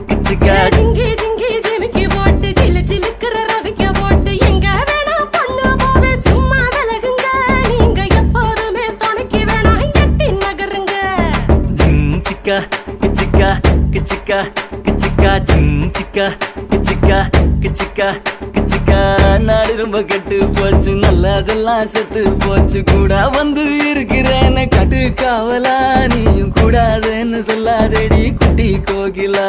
கிச்சிக்கா ஜிங்கி ஜிங்கி ஜிமிக்கி போட்டு சிலு சிலுக்குற ரவிக்க போட்டு எங்க வேணா பொண்ணு போவே சும்மா விலகுங்க நீங்க எப்போதுமே துணைக்கு வேணா எட்டி நகருங்க ஜிஞ்சிக்கா கிச்சிக்கா கிச்சிக்கா கிச்சிக்கா ஜிஞ்சிக்கா கிச்சிக்கா கிச்சிக்கா கிச்சிக்கா நாடு ரொம்ப கெட்டு போச்சு நல்லதெல்லாம் செத்து போச்சு கூட வந்து இருக்கிறேன்னு கட்டு காவலா நீயும் கூடாதுன்னு சொல்லாதேடி குட்டி கோகிலா